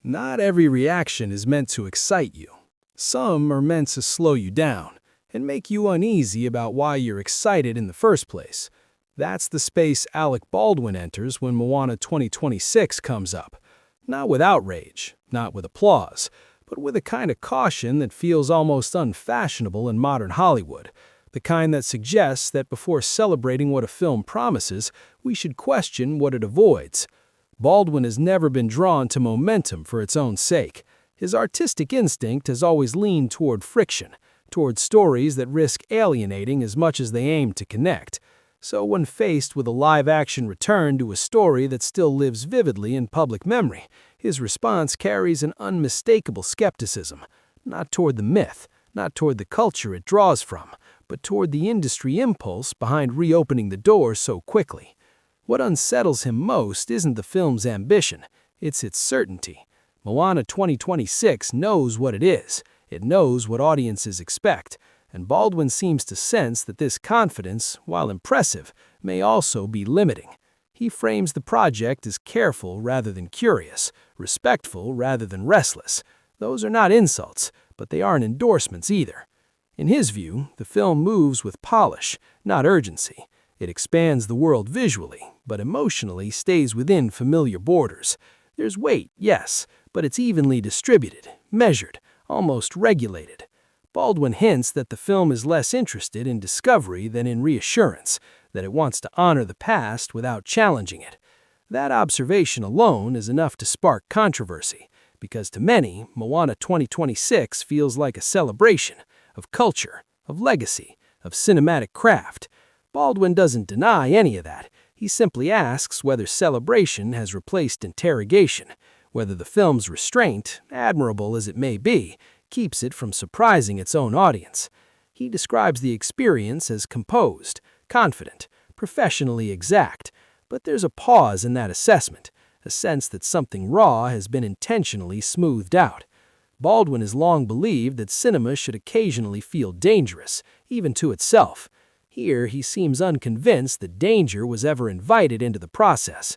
Not every reaction is meant to excite you. Some are meant to slow you down and make you uneasy about why you're excited in the first place. That's the space Alec Baldwin enters when Moana 2026 comes up. Not with outrage, not with applause, but with a kind of caution that feels almost unfashionable in modern Hollywood. The kind that suggests that before celebrating what a film promises, we should question what it avoids. Baldwin has never been drawn to momentum for its own sake. His artistic instinct has always leaned toward friction, toward stories that risk alienating as much as they aim to connect. So when faced with a live-action return to a story that still lives vividly in public memory, his response carries an unmistakable skepticism, not toward the myth, not toward the culture it draws from, but toward the industry impulse behind reopening the door so quickly. What unsettles him most isn't the film's ambition, it's its certainty. Moana 2026 knows what it is. It knows what audiences expect, and Baldwin seems to sense that this confidence, while impressive, may also be limiting. He frames the project as careful rather than curious, respectful rather than restless. Those are not insults, but they aren't endorsements either. In his view, the film moves with polish, not urgency. It expands the world visually, but emotionally stays within familiar borders. There's weight, yes, but it's evenly distributed, measured, almost regulated. Baldwin hints that the film is less interested in discovery than in reassurance, that it wants to honor the past without challenging it. That observation alone is enough to spark controversy, because to many, Moana 2026 feels like a celebration of culture, of legacy, of cinematic craft. Baldwin doesn't deny any of that. He simply asks whether celebration has replaced interrogation, whether the film's restraint, admirable as it may be, keeps it from surprising its own audience. He describes the experience as composed, confident, professionally exact, but there's a pause in that assessment, a sense that something raw has been intentionally smoothed out. Baldwin has long believed that cinema should occasionally feel dangerous, even to itself. Here, he seems unconvinced that danger was ever invited into the process.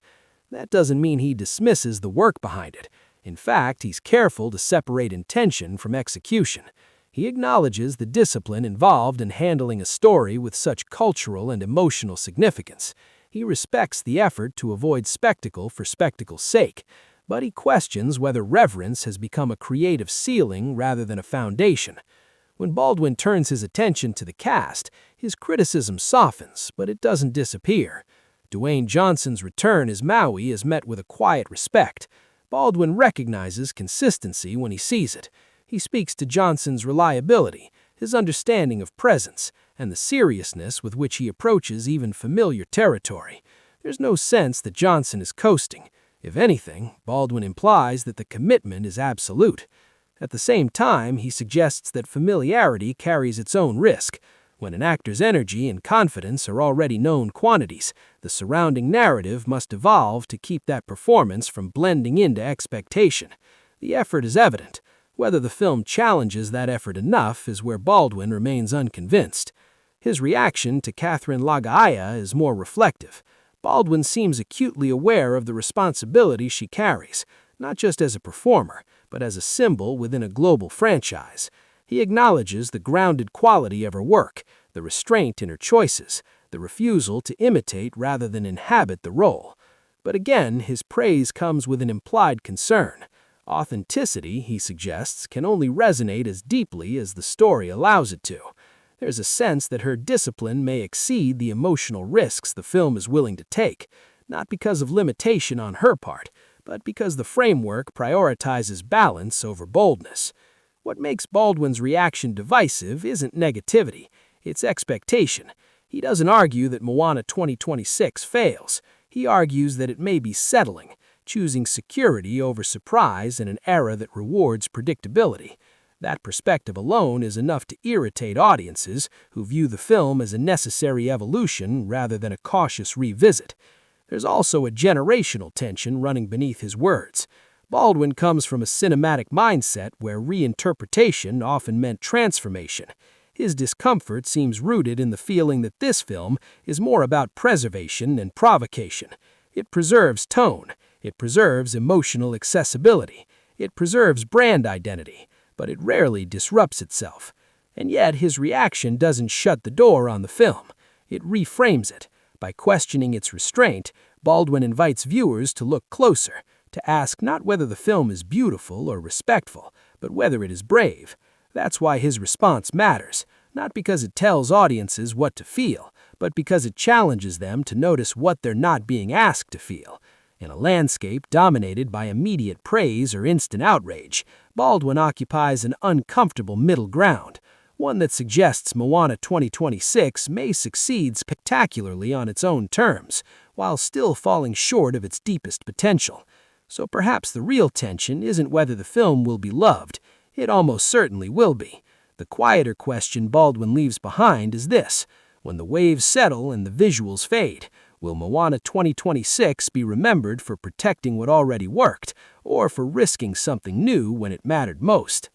That doesn't mean he dismisses the work behind it. In fact, he's careful to separate intention from execution. He acknowledges the discipline involved in handling a story with such cultural and emotional significance. He respects the effort to avoid spectacle for spectacle's sake, but he questions whether reverence has become a creative ceiling rather than a foundation. When Baldwin turns his attention to the cast, his criticism softens, but it doesn't disappear. Dwayne Johnson's return as Maui is met with a quiet respect. Baldwin recognizes consistency when he sees it. He speaks to Johnson's reliability, his understanding of presence, and the seriousness with which he approaches even familiar territory. There's no sense that Johnson is coasting. If anything, Baldwin implies that the commitment is absolute. At the same time, he suggests that familiarity carries its own risk. When an actor's energy and confidence are already known quantities, the surrounding narrative must evolve to keep that performance from blending into expectation. The effort is evident. Whether the film challenges that effort enough is where Baldwin remains unconvinced. His reaction to Catherine Lagaia is more reflective. Baldwin seems acutely aware of the responsibility she carries, not just as a performer, but as a symbol within a global franchise. He acknowledges the grounded quality of her work, the restraint in her choices, the refusal to imitate rather than inhabit the role. But again, his praise comes with an implied concern. Authenticity, he suggests, can only resonate as deeply as the story allows it to. There's a sense that her discipline may exceed the emotional risks the film is willing to take, not because of limitation on her part, but because the framework prioritizes balance over boldness. What makes Baldwin's reaction divisive isn't negativity, it's expectation. He doesn't argue that Moana 2026 fails. He argues that it may be settling, choosing security over surprise in an era that rewards predictability. That perspective alone is enough to irritate audiences who view the film as a necessary evolution rather than a cautious revisit. There's also a generational tension running beneath his words. Baldwin comes from a cinematic mindset where reinterpretation often meant transformation. His discomfort seems rooted in the feeling that this film is more about preservation than provocation. It preserves tone. It preserves emotional accessibility. It preserves brand identity, but it rarely disrupts itself. And yet his reaction doesn't shut the door on the film. It reframes it. By questioning its restraint, Baldwin invites viewers to look closer, to ask not whether the film is beautiful or respectful, but whether it is brave. That's why his response matters, not because it tells audiences what to feel, but because it challenges them to notice what they're not being asked to feel. In a landscape dominated by immediate praise or instant outrage, Baldwin occupies an uncomfortable middle ground, one that suggests Moana 2026 may succeed spectacularly on its own terms, while still falling short of its deepest potential. So perhaps the real tension isn't whether the film will be loved. It almost certainly will be. The quieter question Baldwin leaves behind is this: when the waves settle and the visuals fade, will Moana 2026 be remembered for protecting what already worked, or for risking something new when it mattered most?